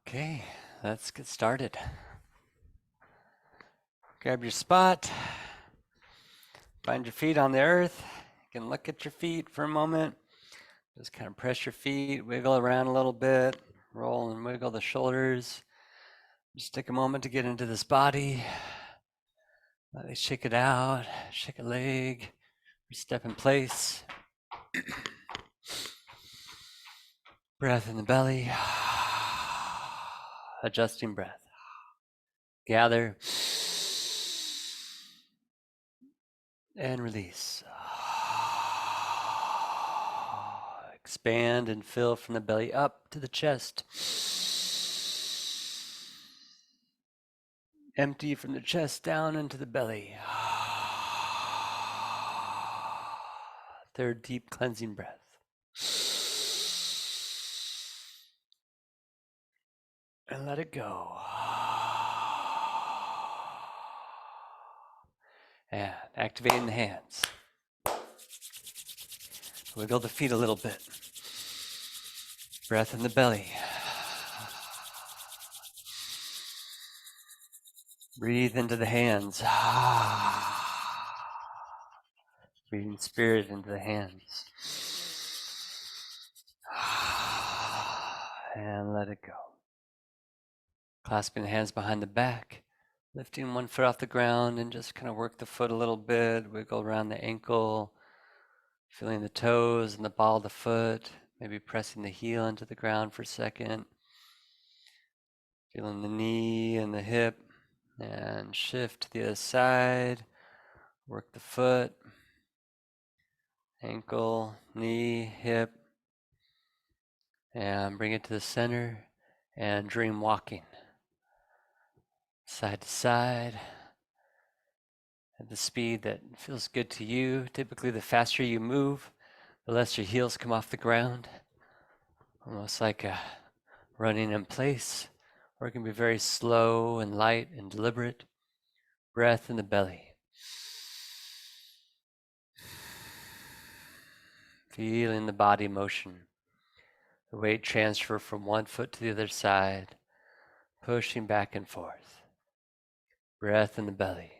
Okay, let's get started. Grab your spot, find your feet on the earth. You can look at your feet for a moment. Just kind of press your feet, wiggle around a little bit, roll and wiggle the shoulders. Just take a moment to get into this body. Let it shake it out, shake a leg, step in place. Breath in the belly, adjusting breath. Gather and release. Expand and fill from the belly up to the chest. Empty from the chest down into the belly. Third deep cleansing breath. And let it go. And activating the hands. Wiggle the feet a little bit. Breath in the belly. Breathe into the hands. Breathing spirit into the hands. And let it go. Clasping the hands behind the back. Lifting one foot off the ground and just kind of work the foot a little bit. Wiggle around the ankle. Feeling the toes and the ball of the foot. Maybe pressing the heel into the ground for a second. Feeling the knee and the hip. And shift to the other side. Work the foot. Ankle, knee, hip. And bring it to the center. And dream walking. Side to side. At the speed that feels good to you. Typically, the faster you move, the less your heels come off the ground. Almost like running in place. Or it can be very slow and light and deliberate. Breath in the belly. Feeling the body motion. The weight transfer from one foot to the other side. Pushing back and forth. Breath in the belly.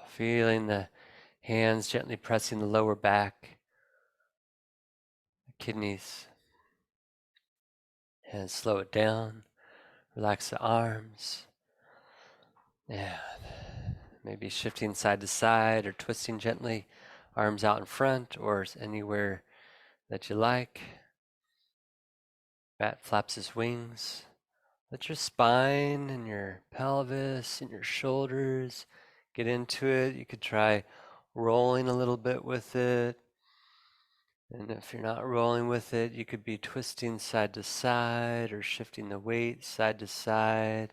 Feeling the hands gently pressing the lower back, the kidneys. And slow it down. Relax the arms. And maybe shifting side to side or twisting gently. Arms out in front or anywhere that you like. Bat flaps his wings. Let your spine and your pelvis and your shoulders get into it. You could try rolling a little bit with it. And if you're not rolling with it, you could be twisting side to side or shifting the weight side to side.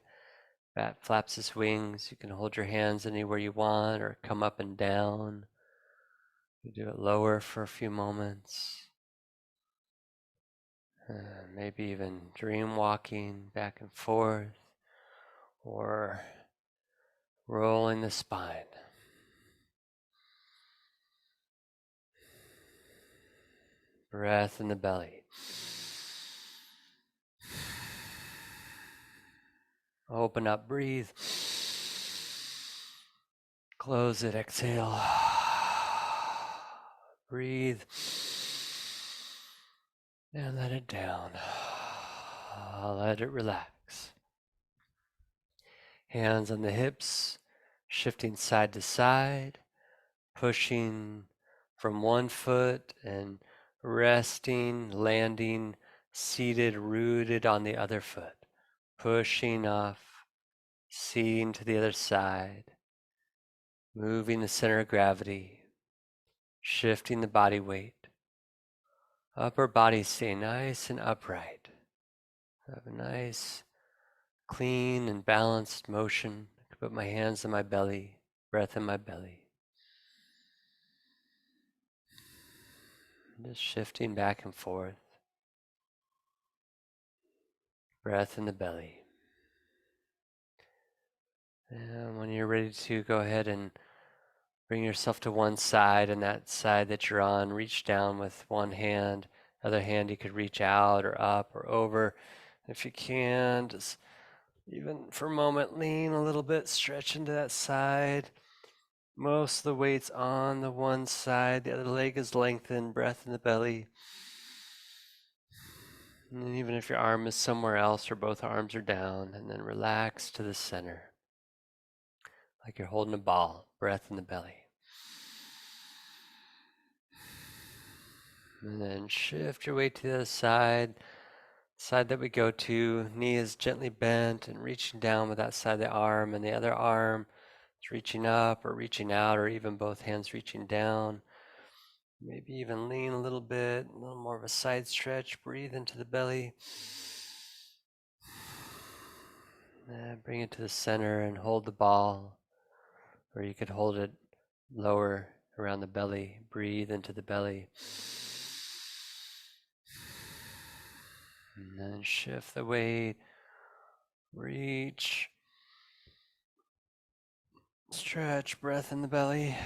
Bat flaps his wings. You can hold your hands anywhere you want or come up and down. You do it lower for a few moments. Maybe even dream walking back and forth or rolling the spine. Breath in the belly. Open up, breathe. Close it, exhale. Breathe. And let it down. Let it relax. Hands on the hips, shifting side to side, pushing from one foot and resting, landing, seated, rooted on the other foot. Pushing off, seeing to the other side, moving the center of gravity, shifting the body weight. Upper body stay nice and upright. Have a nice, clean and balanced motion. I can put my hands on my belly, breath in my belly. Just shifting back and forth. Breath in the belly. And when you're ready to go ahead and bring yourself to one side, and that side that you're on, reach down with one hand Other hand, you could reach out or up or over. If you can, just even for a moment, lean a little bit, stretch into that side. Most of the weight's on the one side, the other leg is lengthened, breath in the belly. And then even if your arm is somewhere else or both arms are down, and then relax to the center, like you're holding a ball, breath in the belly. And then shift your weight to the other side. Side that we go to, knee is gently bent and reaching down with that side of the arm, and the other arm is reaching up or reaching out, or even both hands reaching down. Maybe even lean a little bit, a little more of a side stretch. Breathe into the belly. Bring it to the center and hold the ball, or you could hold it lower around the belly. Breathe into the belly. And then shift the weight. Reach. Stretch, breath in the belly.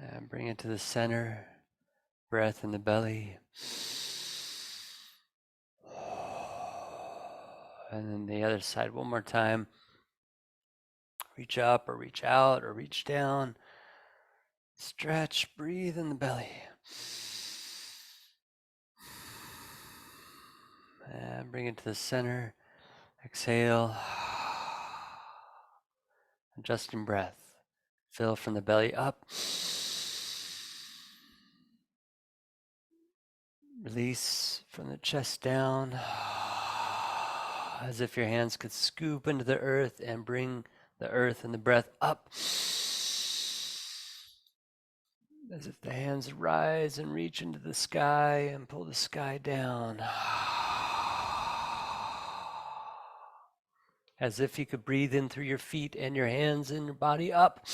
And bring it to the center. Breath in the belly. And then the other side one more time. Reach up or reach out or reach down. Stretch, breathe in the belly. And bring it to the center. Exhale. Adjusting breath. Fill from the belly up. Release from the chest down. As if your hands could scoop into the earth and bring the earth and the breath up. As if the hands rise and reach into the sky and pull the sky down. As if you could breathe in through your feet and your hands and your body up.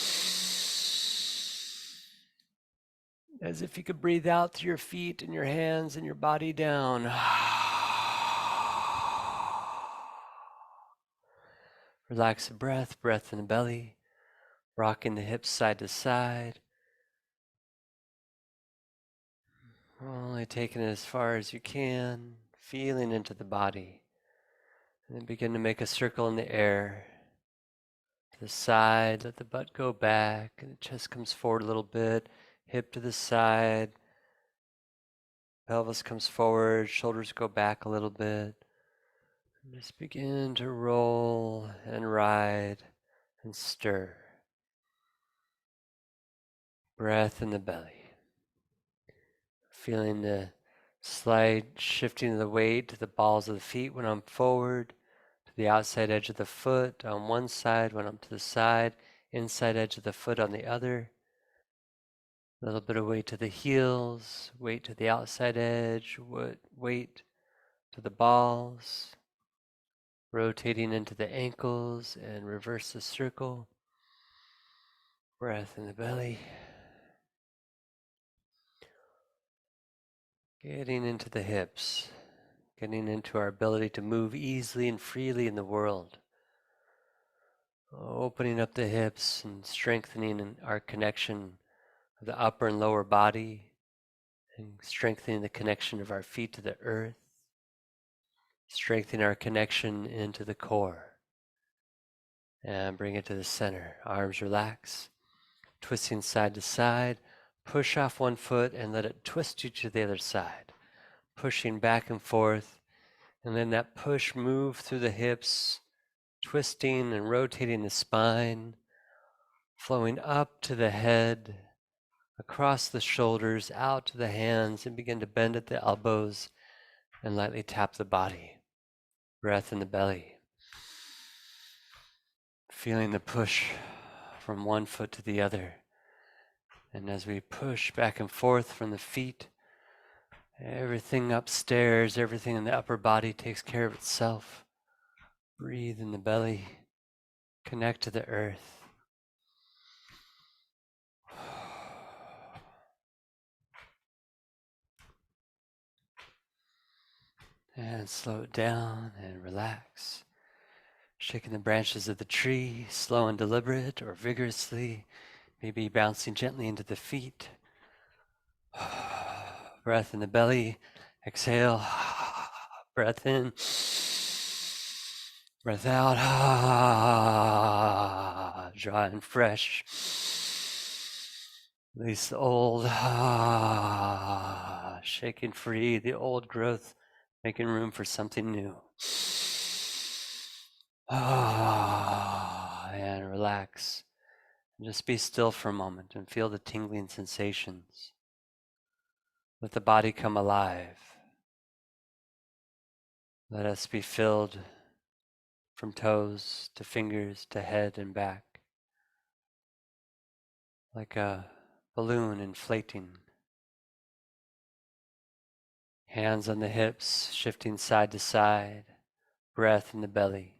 As if you could breathe out through your feet and your hands and your body down. Relax the breath, breath in the belly, rocking the hips side to side. Only taking it as far as you can, feeling into the body. And then begin to make a circle in the air. To the side, let the butt go back, and the chest comes forward a little bit, hip to the side, pelvis comes forward, shoulders go back a little bit. And just begin to roll and ride and stir. Breath in the belly. Feeling the slight shifting of the weight to the balls of the feet when I'm forward, to the outside edge of the foot on one side when I'm to the side, inside edge of the foot on the other. A little bit of weight to the heels, weight to the outside edge, weight to the balls, rotating into the ankles and reverse the circle. Breath in the belly. Getting into the hips, getting into our ability to move easily and freely in the world. Opening up the hips and strengthening our connection of the upper and lower body, and strengthening the connection of our feet to the earth, strengthening our connection into the core. And bring it to the center. Arms relax, twisting side to side. Push off one foot and let it twist you to the other side. Pushing back and forth, and then that push move through the hips, twisting and rotating the spine, flowing up to the head, across the shoulders, out to the hands, and begin to bend at the elbows and lightly tap the body. Breath in the belly. Feeling the push from one foot to the other. And as we push back and forth from the feet, everything upstairs, everything in the upper body takes care of itself. Breathe in the belly. Connect to the earth. And slow it down and relax. Shaking the branches of the tree, slow and deliberate or vigorously. Maybe bouncing gently into the feet. Breath in the belly. Exhale. Breath in. Breath out. Dry and fresh. Release the old. Shaking free the old growth, making room for something new. And relax. Just be still for a moment and feel the tingling sensations. Let the body come alive. Let us be filled from toes to fingers to head and back, like a balloon inflating. Hands on the hips, shifting side to side, breath in the belly.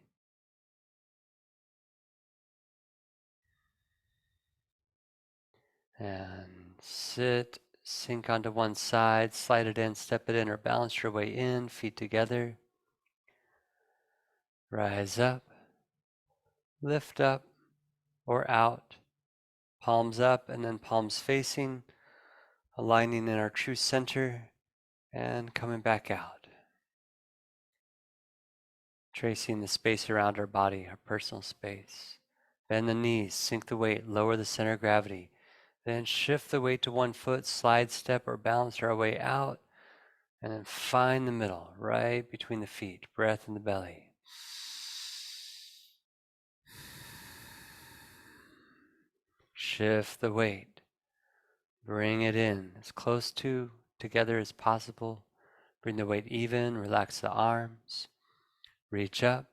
And sit, sink onto one side, slide it in, step it in, or balance your way in, feet together. Rise up, lift up, or out, palms up and then palms facing, aligning in our true center and coming back out. Tracing the space around our body, our personal space. Bend the knees, sink the weight, lower the center of gravity. Then shift the weight to one foot, slide, step, or balance our way out. And then find the middle, right between the feet. Breath in the belly. Shift the weight. Bring it in as close to together as possible. Bring the weight even. Relax the arms. Reach up.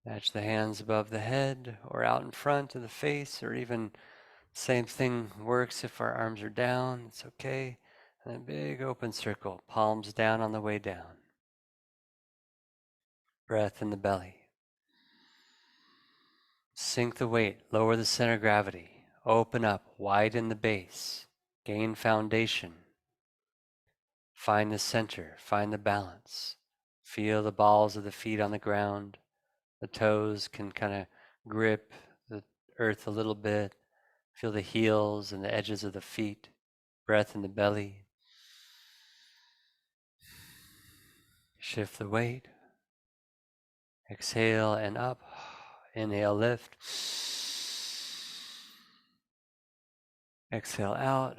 Match the hands above the head or out in front of the face, or even same thing works if our arms are down. It's okay. And then big open circle. Palms down on the way down. Breath in the belly. Sink the weight, lower the center of gravity, open up, widen the base, gain foundation, find the center, find the balance, feel the balls of the feet on the ground, the toes can kind of grip the earth a little bit, feel the heels and the edges of the feet, breath in the belly, shift the weight, exhale and up, inhale, lift. Exhale out.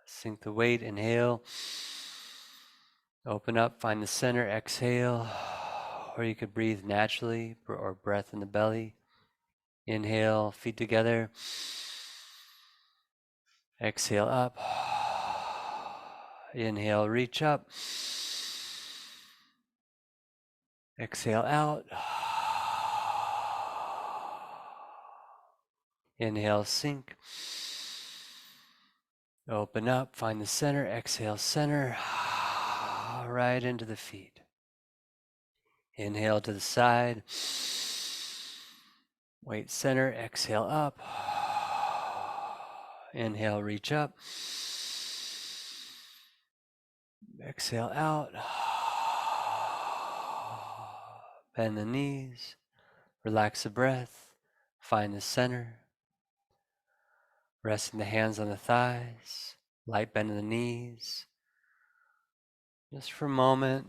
Sink the weight. Inhale. Open up. Find the center. Exhale. Or you could breathe naturally or breath in the belly. Inhale. Feet together. Exhale up. Inhale. Reach up. Exhale out. Inhale. Sink. Open up, find the center, exhale, center, right into the feet. Inhale to the side, weight center, exhale up. Inhale, reach up. Exhale out. Bend the knees, relax the breath, find the center. Resting the hands on the thighs, light bend in the knees. Just for a moment,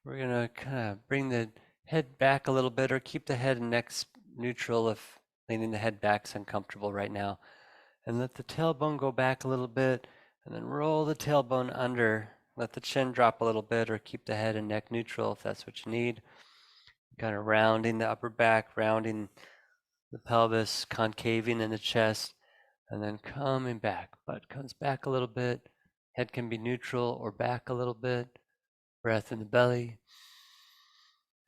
we're going to kind of bring the head back a little bit, or keep the head and neck neutral if leaning the head back is uncomfortable right now. And let the tailbone go back a little bit, and then roll the tailbone under. Let the chin drop a little bit, or keep the head and neck neutral if that's what you need. Kind of rounding the upper back, rounding the pelvis, concaving in the chest, and then coming back. Butt comes back a little bit. Head can be neutral or back a little bit. Breath in the belly.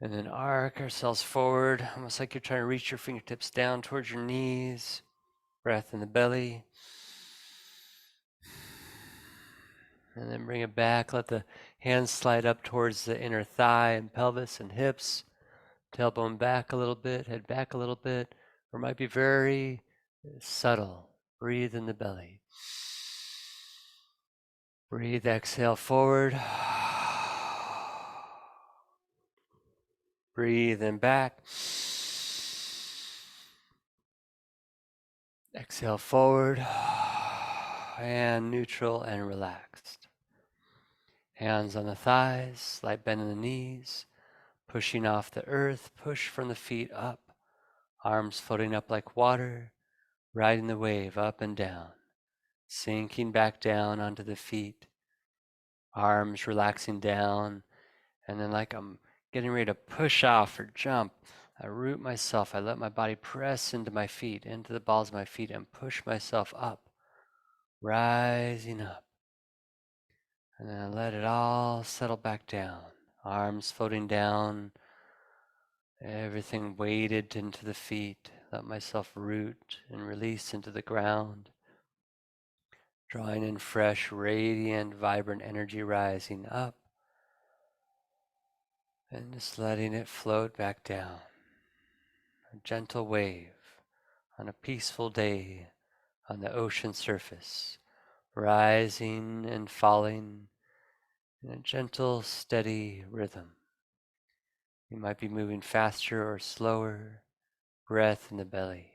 And then arc ourselves forward, almost like you're trying to reach your fingertips down towards your knees. Breath in the belly. And then bring it back. Let the hands slide up towards the inner thigh and pelvis and hips. Tailbone back a little bit, head back a little bit. Or it might be very subtle. Breathe in the belly. Breathe, exhale forward. Breathe in back. Exhale forward and neutral and relaxed. Hands on the thighs, slight bend in the knees, pushing off the earth, push from the feet up, arms floating up like water, riding the wave up and down, sinking back down onto the feet, arms relaxing down, and then like I'm getting ready to push off or jump, I root myself, I let my body press into my feet, into the balls of my feet, and push myself up, rising up. And then I let it all settle back down. Arms floating down, everything weighted into the feet. Let myself root and release into the ground. Drawing in fresh, radiant, vibrant energy rising up. And just letting it float back down. A gentle wave on a peaceful day on the ocean surface. Rising and falling in a gentle, steady rhythm. You might be moving faster or slower. Breath in the belly.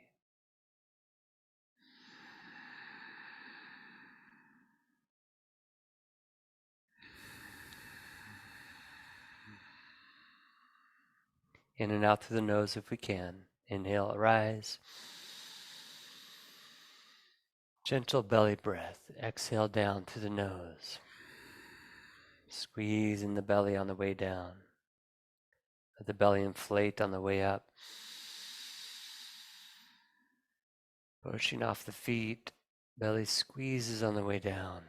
In and out through the nose if we can. Inhale, rise. Gentle belly breath. Exhale down through the nose. Squeeze in the belly on the way down. Let the belly inflate on the way up. Pushing off the feet. Belly squeezes on the way down.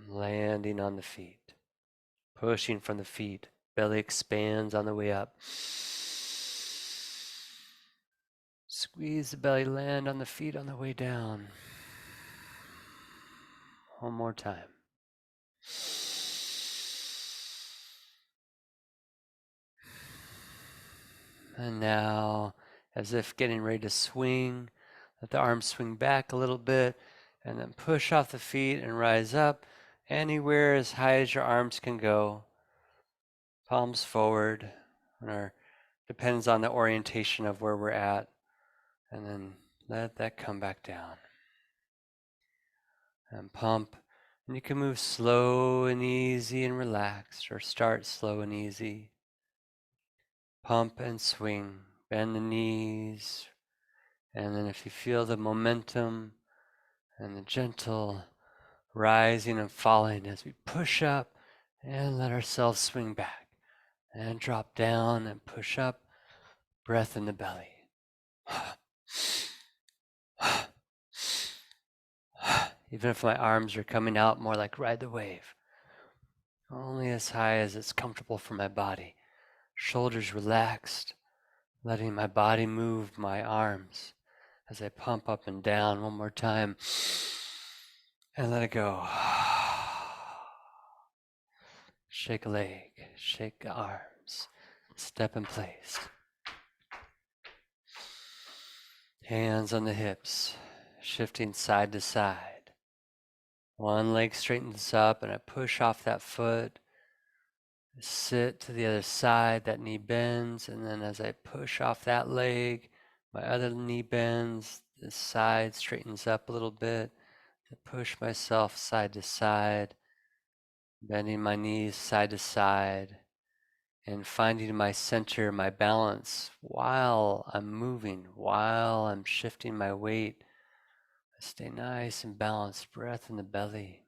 Landing on the feet. Pushing from the feet. Belly expands on the way up. Squeeze the belly, land on the feet on the way down. One more time. And now, as if getting ready to swing, let the arms swing back a little bit, and then push off the feet and rise up anywhere as high as your arms can go. Palms forward, depends on the orientation of where we're at, and then let that come back down. And pump, and you can move slow and easy and relaxed, or start slow and easy. Pump and swing, bend the knees, and then if you feel the momentum and the gentle rising and falling as we push up and let ourselves swing back and drop down and push up, breath in the belly. Even if my arms are coming out more like ride the wave, only as high as it's comfortable for my body. Shoulders relaxed, letting my body move my arms as I pump up and down one more time and let it go. Shake a leg, shake the arms, step in place. Hands on the hips, shifting side to side. One leg straightens up and I push off that foot. Sit to the other side, that knee bends, and then as I push off that leg, my other knee bends, the side straightens up a little bit. I push myself side to side, bending my knees side to side, and finding my center, my balance while I'm moving, while I'm shifting my weight. I stay nice and balanced, breath in the belly.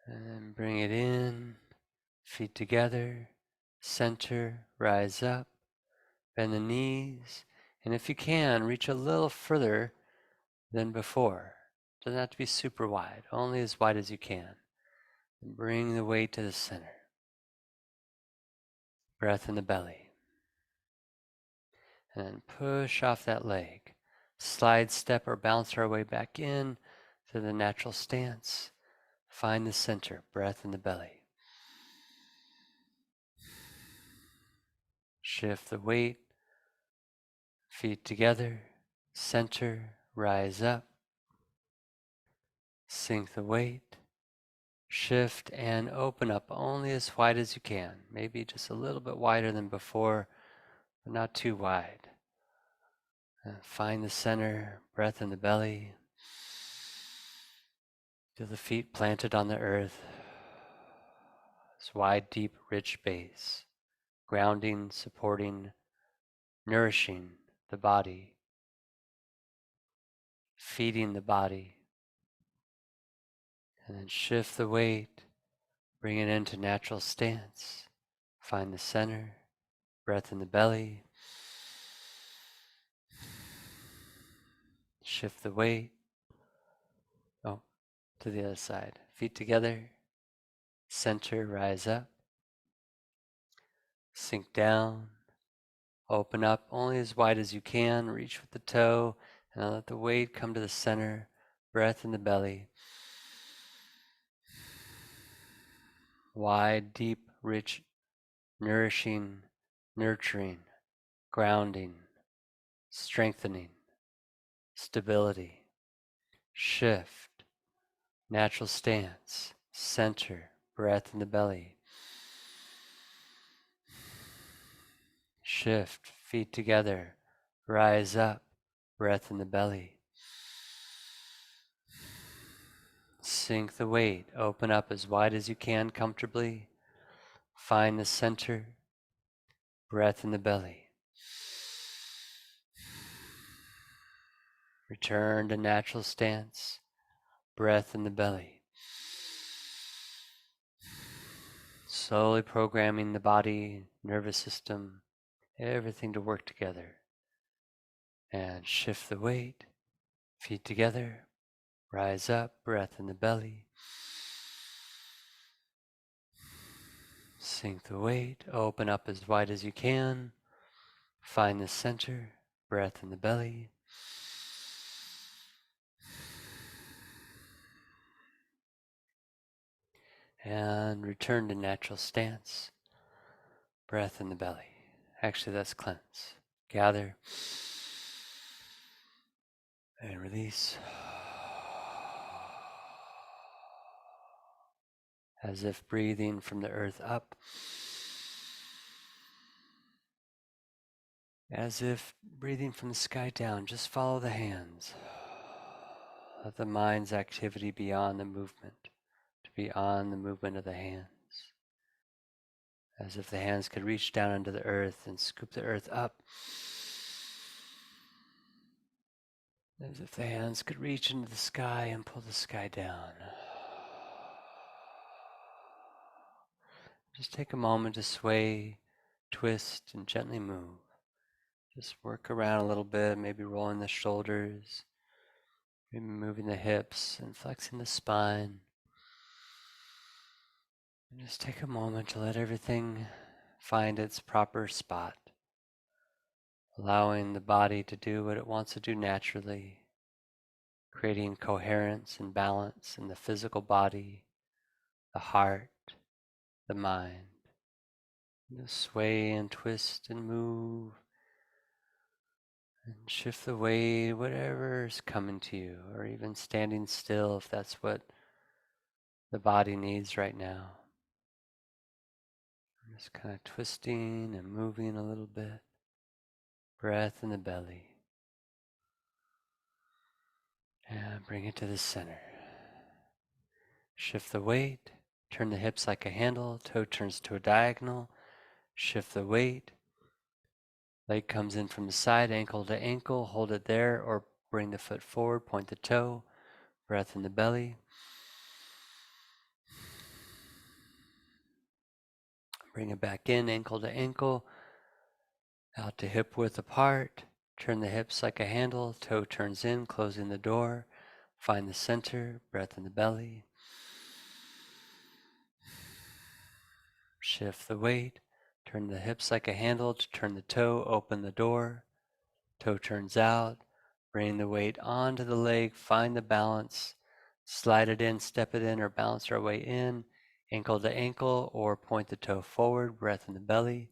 And then bring it in, feet together, center, rise up, bend the knees, and if you can, reach a little further than before. Doesn't have to be super wide, only as wide as you can. And bring the weight to the center. Breath in the belly. And then push off that leg. Slide, step, or bounce our way back in to the natural stance. Find the center, breath in the belly. Shift the weight, feet together, center, rise up. Sink the weight, shift and open up only as wide as you can. Maybe just a little bit wider than before, but not too wide. Find the center, breath in the belly. Feel the feet planted on the earth. This wide, deep, rich base, grounding, supporting, nourishing the body, feeding the body. And then shift the weight, bring it into natural stance. Find the center, breath in the belly. Shift the weight. Oh, to the other side. Feet together. Center, rise up. Sink down. Open up only as wide as you can. Reach with the toe. And let the weight come to the center. Breath in the belly. Wide, deep, rich, nourishing, nurturing, grounding, strengthening, stability. Shift. Natural stance. Center. Breath in the belly. Shift, feet together, rise up, breath in the belly. Sink the weight, open up as wide as you can comfortably. Find the center, breath in the belly. Return to natural stance, breath in the belly. Slowly programming the body, nervous system, everything to work together. And shift the weight, feet together, rise up, breath in the belly. Sink the weight, open up as wide as you can. Find the center, breath in the belly. And return to natural stance, breath in the belly. Actually, that's cleanse. Gather and release. As if breathing from the earth up. As if breathing from the sky down. Just follow the hands. Let the mind's activity be on the movement, to be on the movement of the hands. As if the hands could reach down into the earth and scoop the earth up. As if the hands could reach into the sky and pull the sky down. Just take a moment to sway, twist, and gently move. Just work around a little bit, maybe rolling the shoulders, maybe moving the hips and flexing the spine. And just take a moment to let everything find its proper spot, allowing the body to do what it wants to do naturally, creating coherence and balance in the physical body, the heart, the mind. Just sway and twist and move and shift the weight, whatever's coming to you, or even standing still if that's what the body needs right now. Just kind of twisting and moving a little bit. Breath in the belly. And bring it to the center. Shift the weight. Turn the hips like a handle. Toe turns to a diagonal. Shift the weight. Leg comes in from the side, ankle to ankle. Hold it there or bring the foot forward. Point the toe. Breath in the belly. Bring it back in, ankle to ankle. Out to hip width apart. Turn the hips like a handle. Toe turns in, closing the door. Find the center. Breath in the belly. Shift the weight. Turn the hips like a handle to turn the toe. Open the door. Toe turns out. Bring the weight onto the leg. Find the balance. Slide it in, step it in, or bounce our way in. Ankle to ankle, or point the toe forward. Breath in the belly.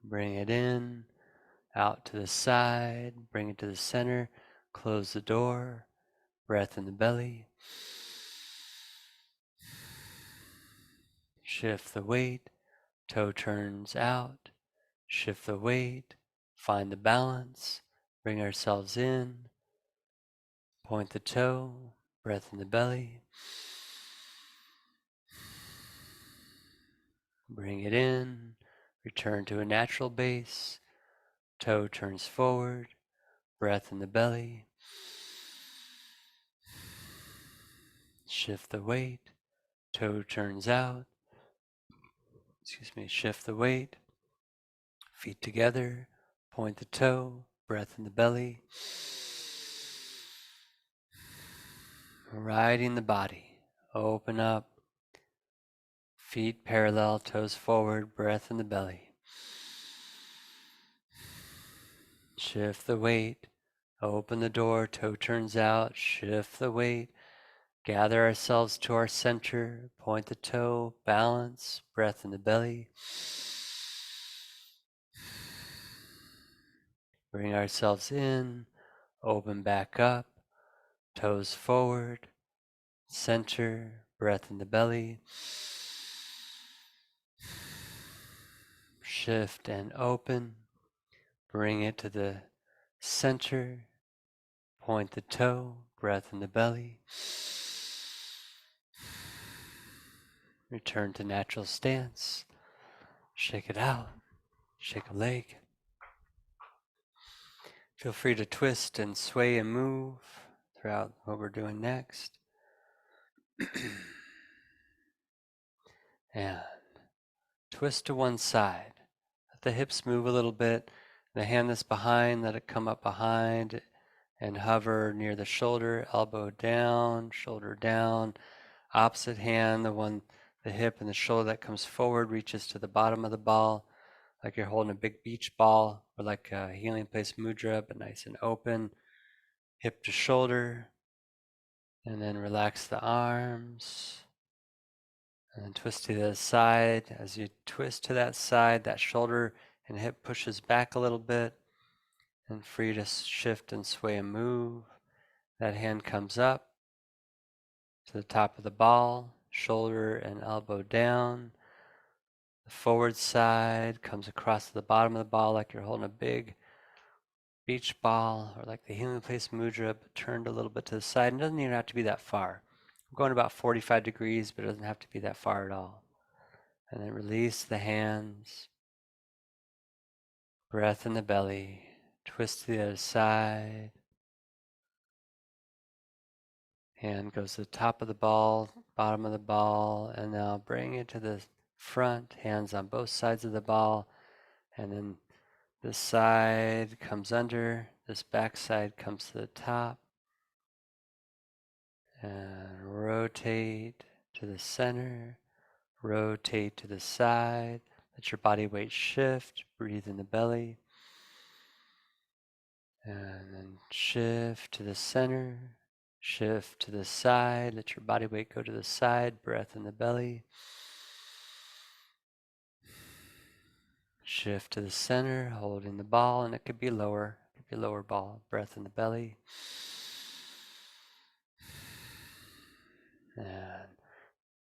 Bring it in. Out to the side. Bring it to the center. Close the door. Breath in the belly. Shift the weight. Toe turns out. Shift the weight, find the balance, bring ourselves in, point the toe, breath in the belly. Bring it in, return to a natural base, toe turns forward, breath in the belly. Shift the weight, toe turns out, shift the weight, feet together, point the toe, breath in the belly. Riding the body, open up, feet parallel, toes forward, breath in the belly. Shift the weight, open the door, toe turns out, shift the weight, gather ourselves to our center, point the toe, balance, breath in the belly. Bring ourselves in, open back up, toes forward, center, breath in the belly. Shift and open, bring it to the center, point the toe, breath in the belly. Return to natural stance, shake it out, shake a leg. Feel free to twist and sway and move throughout what we're doing next. And twist to one side. Let the hips move a little bit. The hand that's behind, let it come up behind and hover near the shoulder, elbow down, shoulder down. Opposite hand, the hip and the shoulder that comes forward reaches to the bottom of the ball, like you're holding a big beach ball, or like a healing place mudra, but nice and open. Hip to shoulder, and then relax the arms. And then twist to the side. As you twist to that side, that shoulder and hip pushes back a little bit, and free to shift and sway and move. That hand comes up to the top of the ball, shoulder and elbow down. The forward side comes across to the bottom of the ball like you're holding a big beach ball, or like the healing place mudra, but turned a little bit to the side. It doesn't even have to be that far. I'm going about 45 degrees, but it doesn't have to be that far at all. And then release the hands. Breath in the belly. Twist to the other side. Hand goes to the top of the ball, bottom of the ball, and now bring it to the front. Hands on both sides of the ball. And then this side comes under. This back side comes to the top. And rotate to the center. Rotate to the side. Let your body weight shift. Breathe in the belly. And then shift to the center. Shift to the side. Let your body weight go to the side. Breath in the belly. Shift to the center, holding the ball, and it could be lower. It could be lower ball. Breath in the belly. And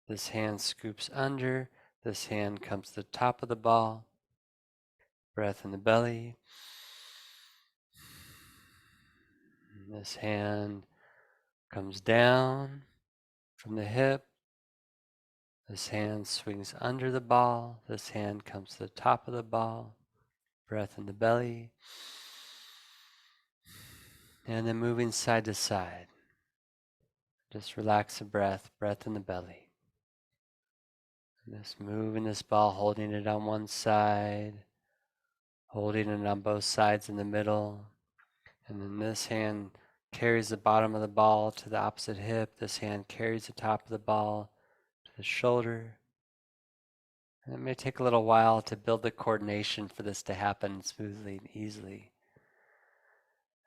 this hand scoops under. This hand comes to the top of the ball. Breath in the belly. And this hand comes down from the hip. This hand swings under the ball. This hand comes to the top of the ball. Breath in the belly. And then moving side to side. Just relax the breath in the belly. And just moving this ball, holding it on one side, holding it on both sides in the middle. And then this hand carries the bottom of the ball to the opposite hip. This hand carries the top of the ball to the shoulder. And it may take a little while to build the coordination for this to happen smoothly and easily.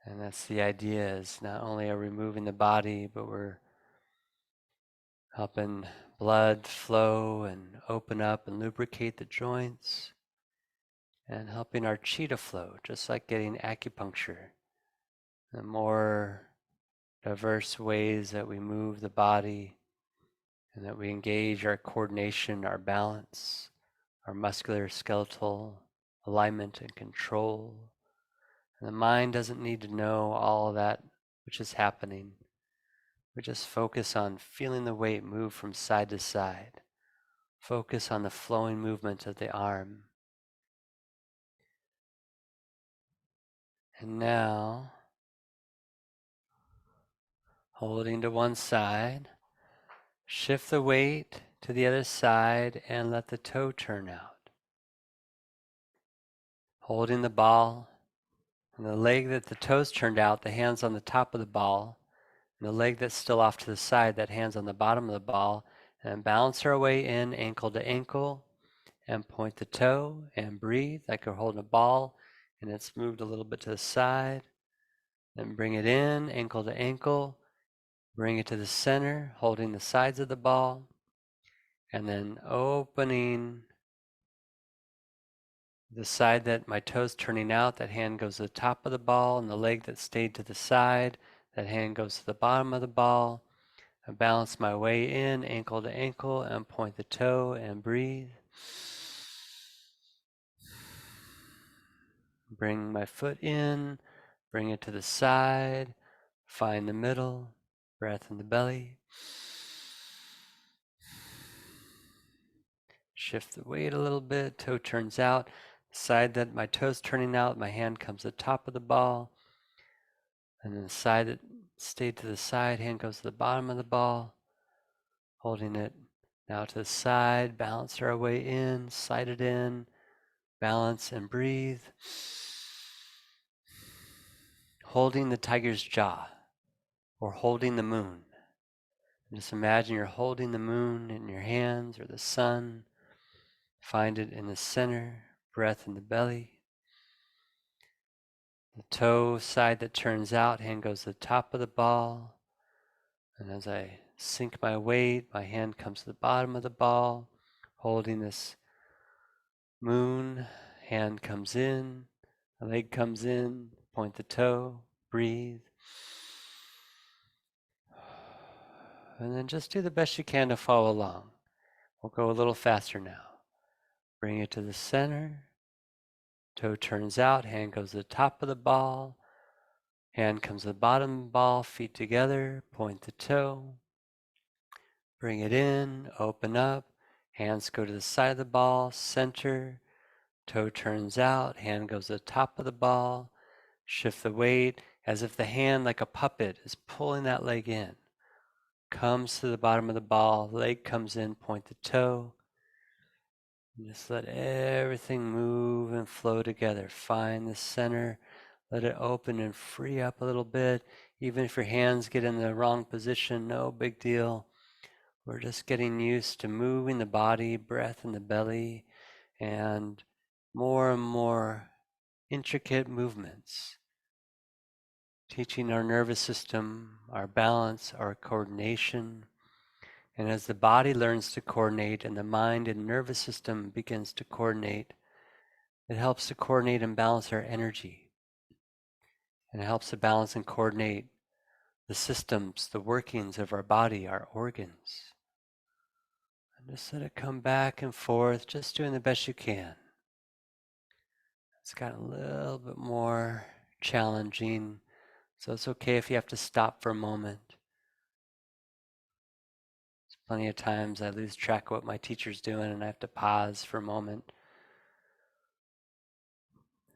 And that's the idea, is not only are we moving the body, but we're helping blood flow and open up and lubricate the joints, and helping our chi to flow, just like getting acupuncture. The more diverse ways that we move the body and that we engage our coordination, our balance, our muscular skeletal, alignment and control. And the mind doesn't need to know all that which is happening. We just focus on feeling the weight move from side to side. Focus on the flowing movement of the arm. And now, holding to one side, shift the weight to the other side and let the toe turn out. Holding the ball, and the leg that the toes turned out, the hands on the top of the ball, and the leg that's still off to the side, that hand's on the bottom of the ball, and balance our way in ankle to ankle, and point the toe and breathe like you're holding a ball and it's moved a little bit to the side. Then bring it in, ankle to ankle, bring it to the center, holding the sides of the ball, and then opening the side that my toes turning out, that hand goes to the top of the ball, and the leg that stayed to the side, that hand goes to the bottom of the ball. I balance my way in, ankle to ankle, and point the toe and breathe. Bring my foot in, bring it to the side, find the middle, breath in the belly. Shift the weight a little bit, toe turns out. Side that my toe's turning out, my hand comes to the top of the ball. And then the side that stayed to the side, hand goes to the bottom of the ball. Holding it now to the side, balance our way in, slide it in, balance and breathe. Holding the tiger's jaw or holding the moon. Just imagine you're holding the moon in your hands or the sun. Find it in the center, breath in the belly. The toe side that turns out, hand goes to the top of the ball. And as I sink my weight, my hand comes to the bottom of the ball, holding this moon. Hand comes in, the leg comes in, point the toe, breathe. And then just do the best you can to follow along. We'll go a little faster now. Bring it to the center. Toe turns out, hand goes to the top of the ball. Hand comes to the bottom of the ball, feet together, point the toe. Bring it in, open up. Hands go to the side of the ball, center. Toe turns out, hand goes to the top of the ball. Shift the weight as if the hand, like a puppet, is pulling that leg in. Comes to the bottom of the ball, leg comes in, point the toe. Just let everything move and flow together. Find the center. Let it open and free up a little bit. Even if your hands get in the wrong position, no big deal. We're just getting used to moving the body, breath in the belly, and more intricate movements. Teaching our nervous system, our balance, our coordination. And as the body learns to coordinate and the mind and nervous system begins to coordinate, it helps to coordinate and balance our energy. And it helps to balance and coordinate the systems, the workings of our body, our organs. And just let it come back and forth, just doing the best you can. It's gotten a little bit more challenging, so it's okay if you have to stop for a moment. There's plenty of times I lose track of what my teacher's doing and I have to pause for a moment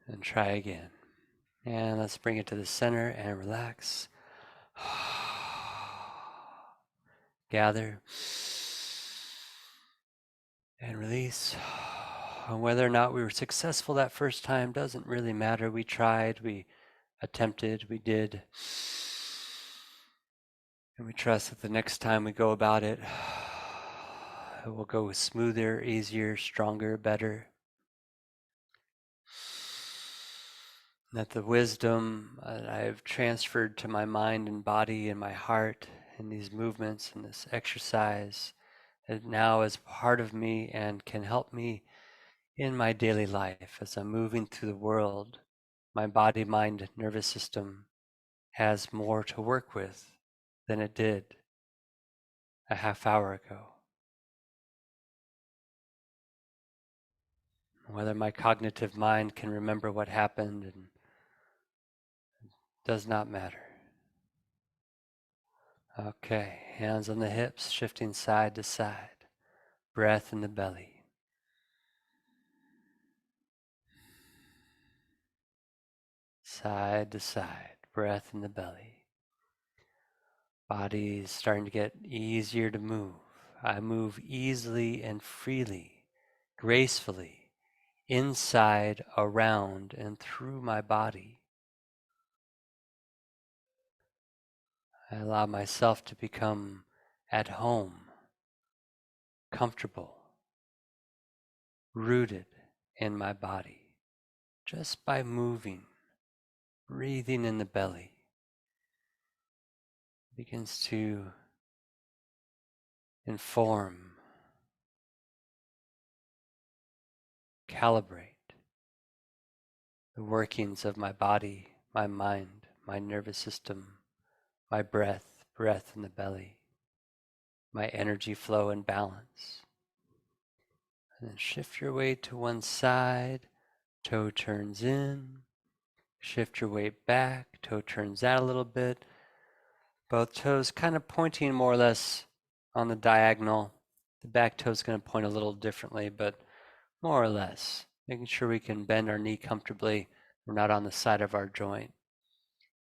and try again. And let's bring it to the center and relax. Gather and release. And whether or not we were successful that first time doesn't really matter. We tried, we attempted, we did. And we trust that the next time we go about it, it will go smoother, easier, stronger, better. That the wisdom that I've transferred to my mind and body and my heart in these movements and this exercise, it now is part of me and can help me in my daily life as I'm moving through the world. My body, mind, nervous system has more to work with than it did a half hour ago. whether my cognitive mind can remember what happened, and does not matter. Okay, hands on the hips, shifting side to side. Breath in the belly. Side to side, breath in the belly. Body is starting to get easier to move. I move easily and freely, gracefully, inside, around, and through my body. I allow myself to become at home, comfortable, rooted in my body, just by moving, breathing in the belly. Begins to inform, calibrate the workings of my body, my mind, my nervous system, my breath in the belly, my energy flow and balance. And then shift your weight to one side, toe turns in, shift your weight back, toe turns out a little bit, both toes kind of pointing more or less on the diagonal. The back toe is going to point a little differently, but more or less, making sure we can bend our knee comfortably. We're not on the side of our joint.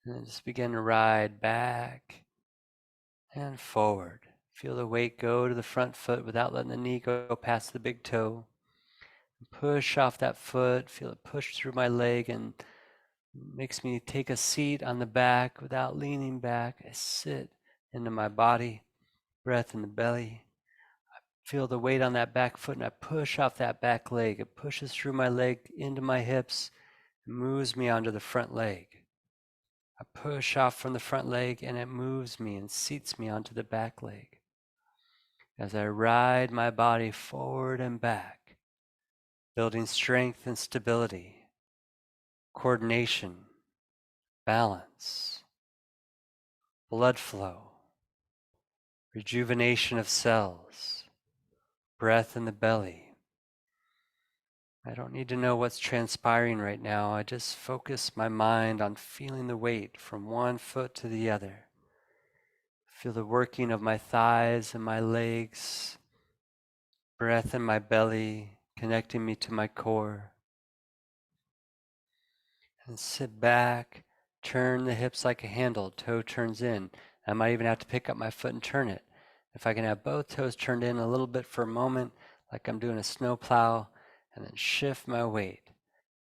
And then just begin to ride back and forward. Feel the weight go to the front foot without letting the knee go past the big toe. Push off that foot, feel it push through my leg, and makes me take a seat on the back without leaning back. I sit into my body, breath in the belly. Feel the weight on that back foot, and I push off that back leg. It pushes through my leg into my hips, and moves me onto the front leg. I push off from the front leg, and it moves me and seats me onto the back leg. As I ride my body forward and back, building strength and stability, coordination, balance, blood flow, rejuvenation of cells, breath in the belly. I don't need to know what's transpiring right now. I just focus my mind on feeling the weight from one foot to the other. Feel the working of my thighs and my legs, breath in my belly, connecting me to my core. And sit back, turn the hips like a handle, toe turns in. I might even have to pick up my foot and turn it. If I can have both toes turned in a little bit for a moment, like I'm doing a snow plow, and then shift my weight.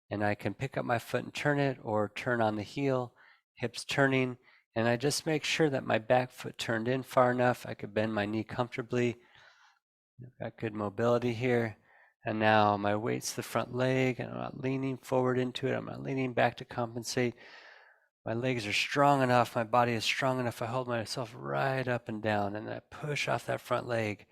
And I can pick up my foot and turn it, or turn on the heel, hips turning, and I just make sure that my back foot turned in far enough. I could bend my knee comfortably. I've got good mobility here. And now my weight's the front leg, and I'm not leaning forward into it. I'm not leaning back to compensate. My legs are strong enough, my body is strong enough. I hold myself right up and down, and I push off that front leg.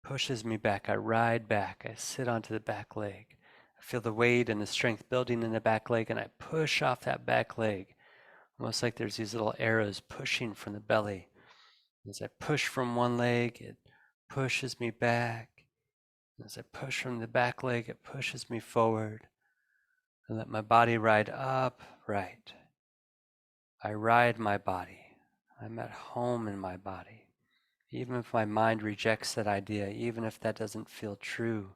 Pushes me back. I ride back. I sit onto the back leg. I feel the weight and the strength building in the back leg, and I push off that back leg. Almost like there's these little arrows pushing from the belly. As I push from one leg, it pushes me back. As I push from the back leg, it pushes me forward. I let my body ride up, right. I ride my body. I'm at home in my body. Even if my mind rejects that idea, even if that doesn't feel true,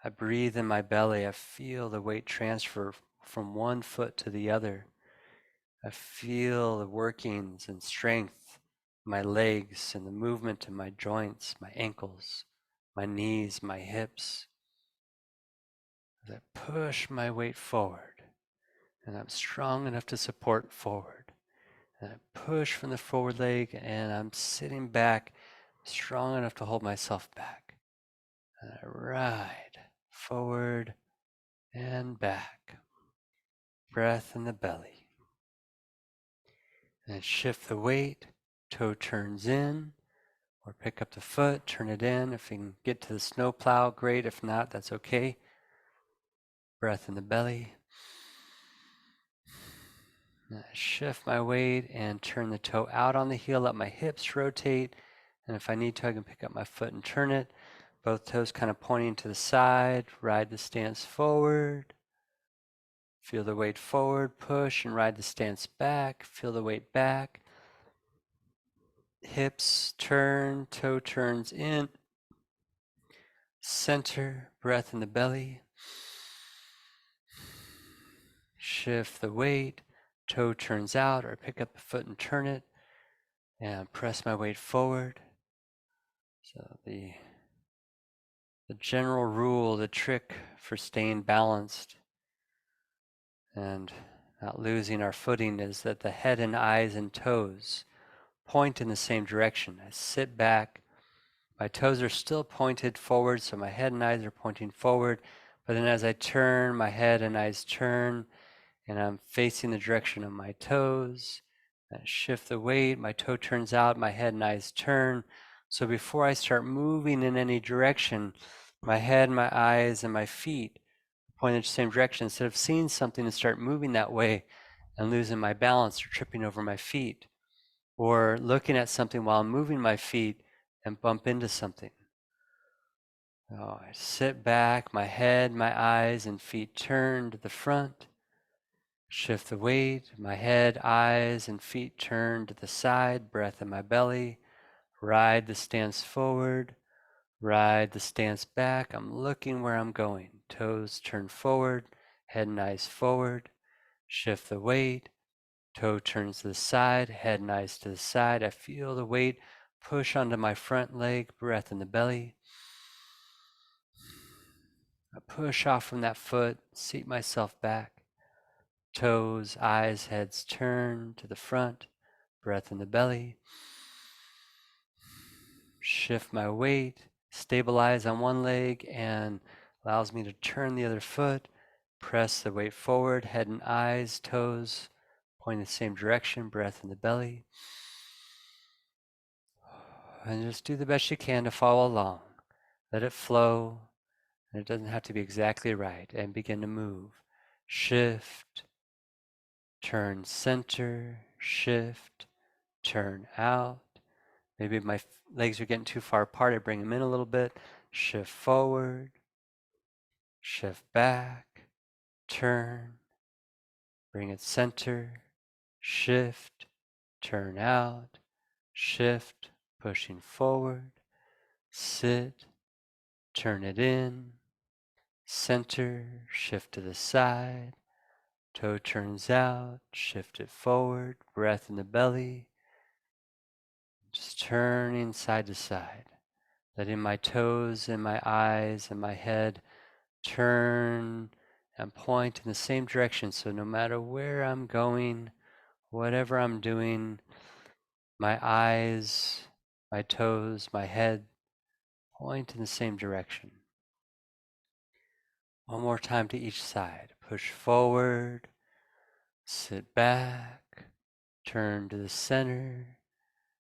I breathe in my belly. I feel the weight transfer from one foot to the other. I feel the workings and strength in my legs and the movement in my joints, my ankles, my knees, my hips. As I push my weight forward, and I'm strong enough to support forward. And I push from the forward leg, and I'm sitting back, strong enough to hold myself back. And I ride forward and back. Breath in the belly. And shift the weight, toe turns in, or pick up the foot, turn it in. If you can get to the snow plow, great. If not, that's okay. Breath in the belly. And I shift my weight and turn the toe out on the heel, let my hips rotate. And if I need to, I can pick up my foot and turn it. Both toes kind of pointing to the side. Ride the stance forward. Feel the weight forward. Push and ride the stance back. Feel the weight back. Hips turn. Toe turns in. Center. Breath in the belly. Shift the weight. Toe turns out, or pick up the foot and turn it. And press my weight forward. So the general rule, the trick for staying balanced and not losing our footing is that the head and eyes and toes point in the same direction. I sit back, my toes are still pointed forward, so my head and eyes are pointing forward, but then as I turn, my head and eyes turn, and I'm facing the direction of my toes. I shift the weight, my toe turns out, my head and eyes turn. So before I start moving in any direction, my head, my eyes, and my feet point in the same direction. Instead of seeing something and start moving that way and losing my balance or tripping over my feet, or looking at something while I'm moving my feet and bump into something. Oh, I sit back, my head, my eyes, and feet turn to the front. Shift the weight, my head, eyes, and feet turn to the side, breath in my belly. Ride the stance forward, ride the stance back. I'm looking where I'm going. Toes turn forward, head and eyes forward. Shift the weight, toe turns to the side, head and eyes to the side. I feel the weight push onto my front leg, breath in the belly. I push off from that foot, seat myself back. Toes, eyes, heads turn to the front, breath in the belly. Shift my weight, stabilize on one leg, and allows me to turn the other foot. Press the weight forward, head and eyes, toes point in the same direction, breath in the belly. And just do the best you can to follow along. Let it flow, and it doesn't have to be exactly right, and begin to move. Shift, turn center, shift, turn out. Maybe my legs are getting too far apart, I bring them in a little bit. Shift forward, shift back, turn, bring it center, shift, turn out, shift, pushing forward, sit, turn it in, center, shift to the side, toe turns out, shift it forward, breath in the belly, just turning side to side, letting my toes and my eyes and my head turn and point in the same direction. So no matter where I'm going, whatever I'm doing, my eyes, my toes, my head point in the same direction. One more time to each side. Push forward, sit back, turn to the center,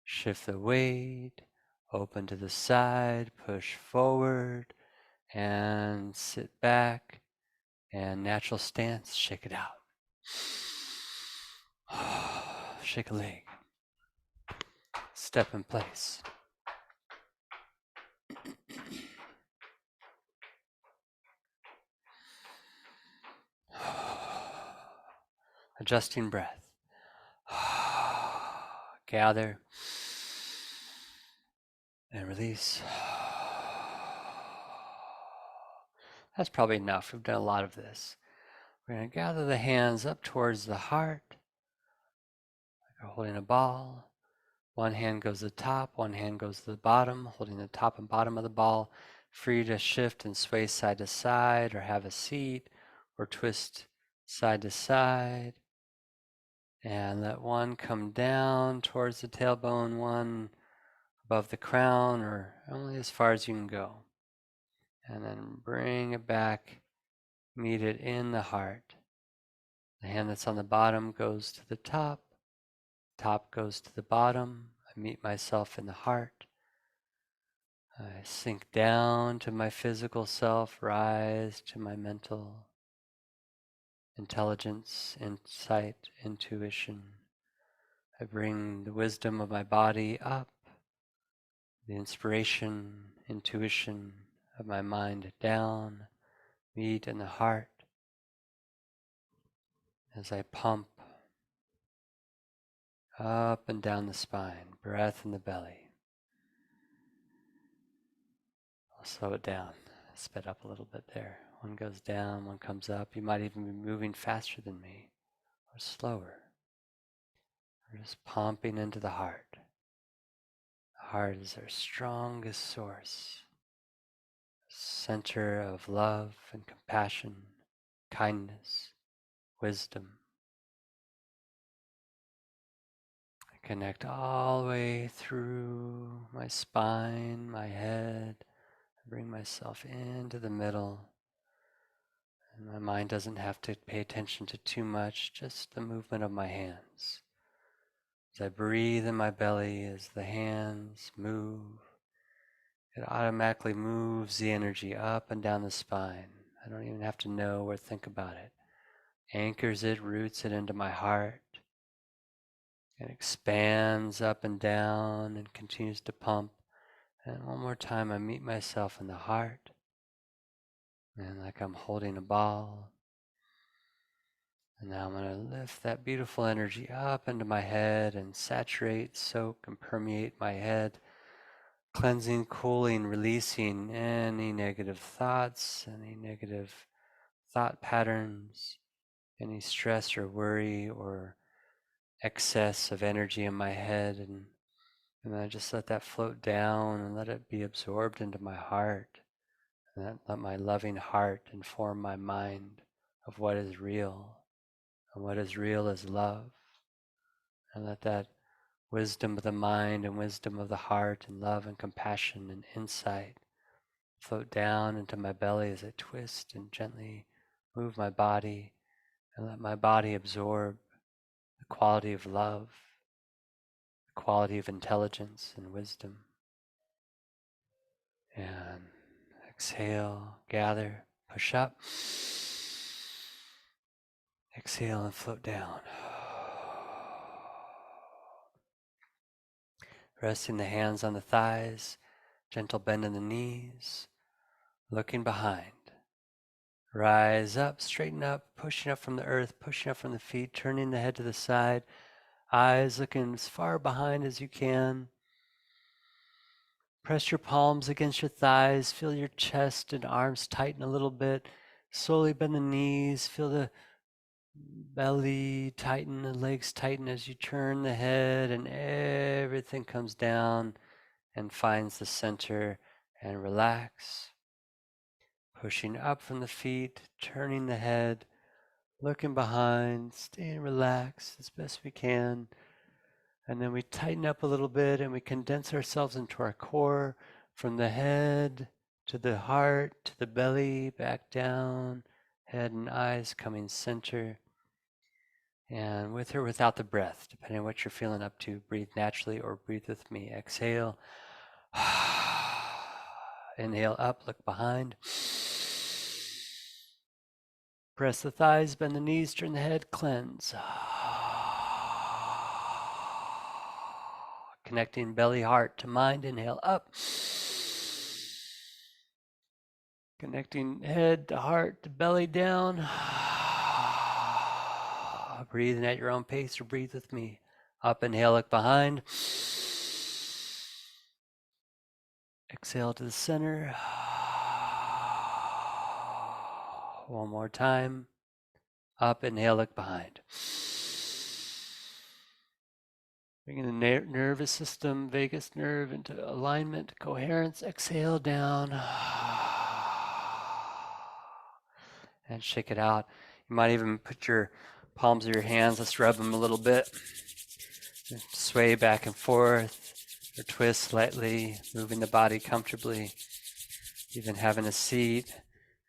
shift the weight, open to the side, push forward, and sit back, and natural stance, shake it out. Shake a leg. Step in place. Adjusting breath. Gather and release. That's probably enough. We've done a lot of this. We're going to gather the hands up towards the heart, like we're holding a ball. One hand goes to the top, one hand goes to the bottom, holding the top and bottom of the ball. Free to shift and sway side to side, or have a seat, or twist side to side. And let one come down towards the tailbone, one above the crown, or only as far as you can go. And then bring it back, meet it in the heart. The hand that's on the bottom goes to the top goes to the bottom. I meet myself in the heart. I sink down to my physical self, rise to my mental intelligence, insight, intuition. I bring the wisdom of my body up, the inspiration, intuition, of my mind down, meet in the heart as I pump up and down the spine, breath in the belly. I'll slow it down, sped up a little bit there. One goes down, one comes up. You might even be moving faster than me or slower. We're just pumping into the heart. The heart is our strongest source, center of love and compassion, kindness, wisdom. I connect all the way through my spine, my head. I bring myself into the middle. And my mind doesn't have to pay attention to too much, just the movement of my hands. As I breathe in my belly, as the hands move, it automatically moves the energy up and down the spine. I don't even have to know or think about it. Anchors it, roots it into my heart. It expands up and down and continues to pump. And one more time, I meet myself in the heart. And like I'm holding a ball. And now I'm going to lift that beautiful energy up into my head and saturate, soak, and permeate my head, cleansing, cooling, releasing any negative thoughts, any negative thought patterns, any stress or worry or excess of energy in my head. And then I just let that float down and let it be absorbed into my heart. And let my loving heart inform my mind of what is real. And what is real is love. And let that wisdom of the mind and wisdom of the heart and love and compassion and insight float down into my belly as I twist and gently move my body and let my body absorb the quality of love, the quality of intelligence and wisdom. And exhale, gather, push up. Exhale and float down. Resting the hands on the thighs, gentle bend in the knees, looking behind. Rise up, straighten up, pushing up from the earth, pushing up from the feet, turning the head to the side, eyes looking as far behind as you can. Press your palms against your thighs, feel your chest and arms tighten a little bit. Slowly bend the knees, feel the belly tighten, the legs tighten as you turn the head, and everything comes down and finds the center and relax. Pushing up from the feet, turning the head, looking behind, staying relaxed as best we can. And then we tighten up a little bit and we condense ourselves into our core from the head to the heart to the belly, back down, head and eyes coming center. And with or without the breath, depending on what you're feeling up to, breathe naturally or breathe with me. Exhale. Inhale up, look behind. Press the thighs, bend the knees, turn the head, cleanse. Connecting belly, heart to mind. Inhale up. Connecting head to heart to belly down. Breathing at your own pace or breathe with me. Up, inhale, look behind. Exhale to the center. One more time. Up, inhale, look behind. Bringing the nervous system, vagus nerve into alignment, coherence. Exhale down. And shake it out. You might even put your palms of your hands, let's rub them a little bit. Sway back and forth or twist slightly, moving the body comfortably, even having a seat.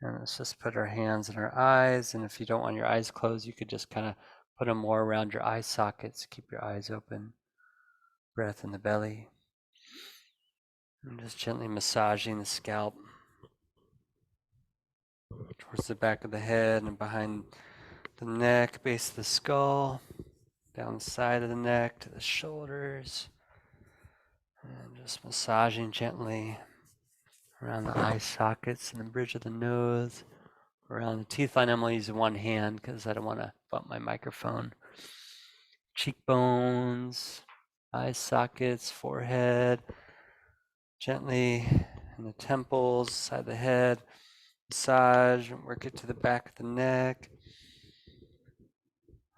And let's just put our hands in our eyes. And if you don't want your eyes closed, you could just kind of put them more around your eye sockets. Keep your eyes open. Breath in the belly. And just gently massaging the scalp towards the back of the head and behind the neck, base of the skull, down the side of the neck to the shoulders. And just massaging gently around the eye sockets and the bridge of the nose, around the teeth line. I'm only using one hand because I don't want to bump my microphone. Cheekbones, eye sockets, forehead, gently in the temples, side of the head. Massage and work it to the back of the neck.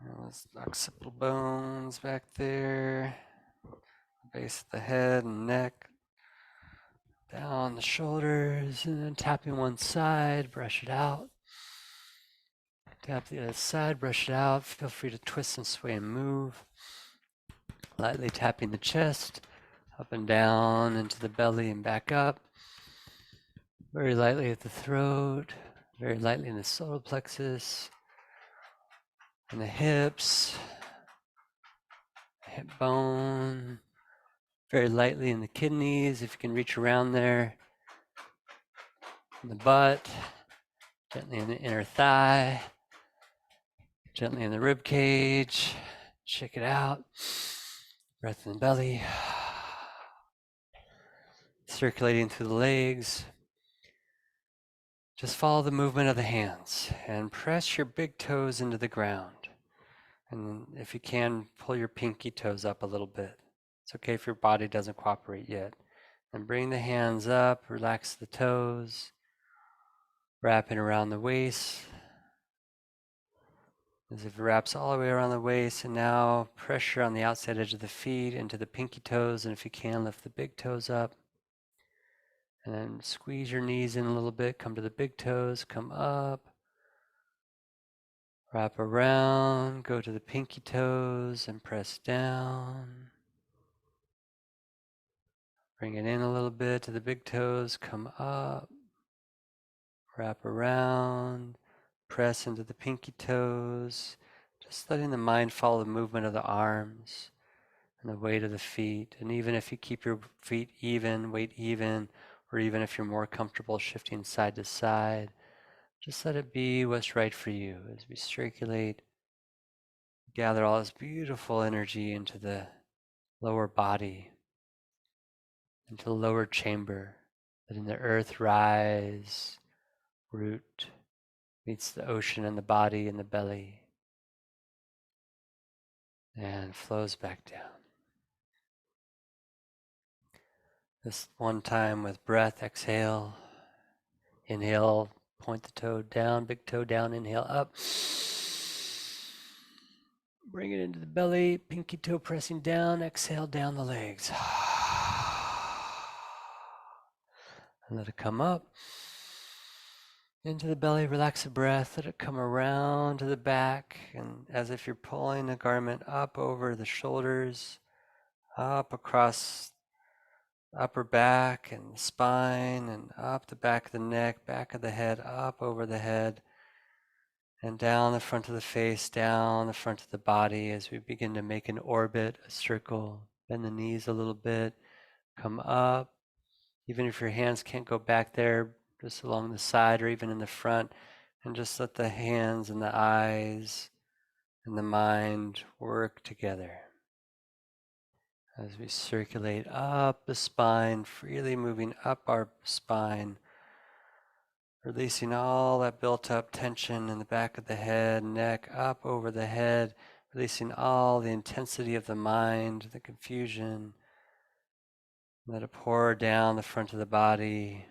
Those occipital bones back there, base of the head and neck, down the shoulders, and then tapping one side, brush it out. Tap the other side, brush it out. Feel free to twist and sway and move. Lightly tapping the chest, up and down into the belly and back up. Very lightly at the throat, very lightly in the solar plexus, and the hips, hip bone, very lightly in the kidneys, if you can reach around there, in the butt, gently in the inner thigh, gently in the rib cage. Shake it out. Breath in the belly. Circulating through the legs. Just follow the movement of the hands and press your big toes into the ground. And if you can, pull your pinky toes up a little bit. It's okay if your body doesn't cooperate yet. And bring the hands up, relax the toes, wrapping around the waist, as if it wraps all the way around the waist. And now pressure on the outside edge of the feet into the pinky toes, and if you can, lift the big toes up. And then squeeze your knees in a little bit, come to the big toes, come up, wrap around, go to the pinky toes and press down. Bring it in a little bit to the big toes, come up, wrap around, press into the pinky toes, just letting the mind follow the movement of the arms and the weight of the feet. And even if you keep your feet even, weight even, or even if you're more comfortable shifting side to side, just let it be what's right for you as we circulate, gather all this beautiful energy into the lower body, into the lower chamber, letting the earth rise, root meets the ocean and the body and the belly, and flows back down. This one time with breath, exhale, inhale, point the toe down, big toe down, inhale up. Bring it into the belly, pinky toe pressing down, exhale down the legs. And let it come up into the belly, relax the breath, let it come around to the back, and as if you're pulling the garment up over the shoulders, up across the upper back and the spine, and up the back of the neck, back of the head, up over the head, and down the front of the face, down the front of the body as we begin to make an orbit, a circle. Bend the knees a little bit, come up. Even if your hands can't go back there, just along the side or even in the front, and just let the hands and the eyes and the mind work together as we circulate up the spine, freely moving up our spine, releasing all that built up tension in the back of the head, neck, up over the head, releasing all the intensity of the mind, the confusion. Let it pour down the front of the body.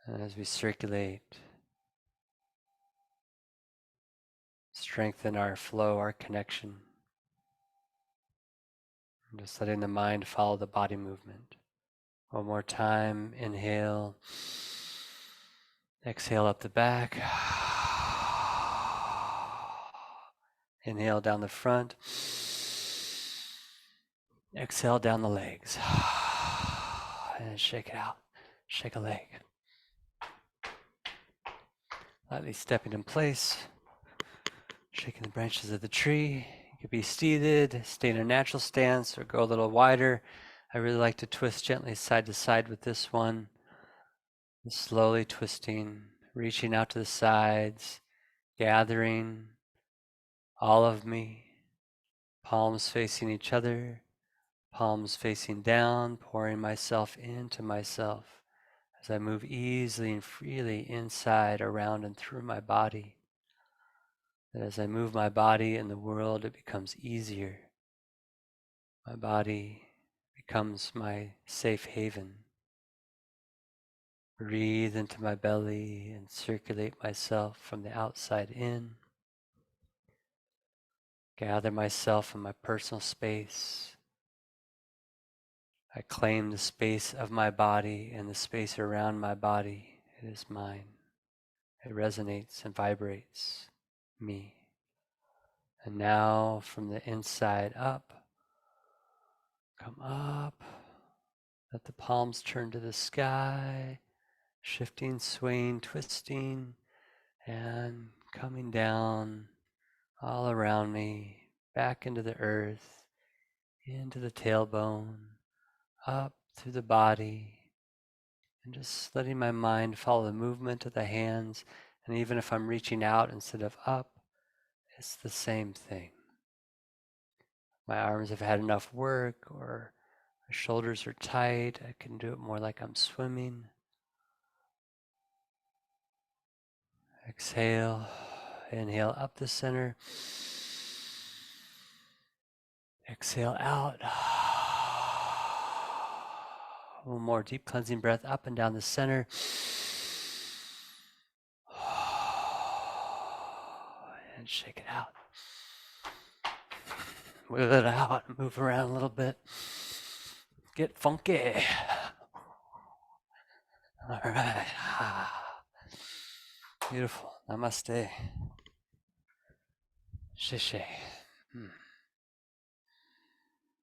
And as we circulate, strengthen our flow, our connection. And just letting the mind follow the body movement. One more time, inhale. Exhale up the back. Inhale down the front. Exhale down the legs. And shake it out. Shake a leg. Lightly stepping in place. Shaking the branches of the tree. You could be seated, stay in a natural stance, or go a little wider. I really like to twist gently side to side with this one. Slowly twisting, reaching out to the sides, gathering all of me, palms facing each other, palms facing down, pouring myself into myself. as I move easily and freely inside, around, and through my body. That as I move my body in the world, it becomes easier. My body becomes my safe haven. Breathe into my belly and circulate myself from the outside in. Gather myself in my personal space. I claim the space of my body and the space around my body. It is mine. It resonates and vibrates me. And now from the inside up, come up. Let the palms turn to the sky, shifting, swaying, twisting, and coming down all around me, back into the earth, into the tailbone, up through the body, and just letting my mind follow the movement of the hands. And even if I'm reaching out instead of up, it's the same thing. My arms have had enough work, or my shoulders are tight, I can do it more like I'm swimming. Exhale, inhale up the center. Exhale out. One more deep cleansing breath up and down the center. And shake it out. Move it out, move around a little bit. Get funky. All right. Beautiful. Namaste. Shishe.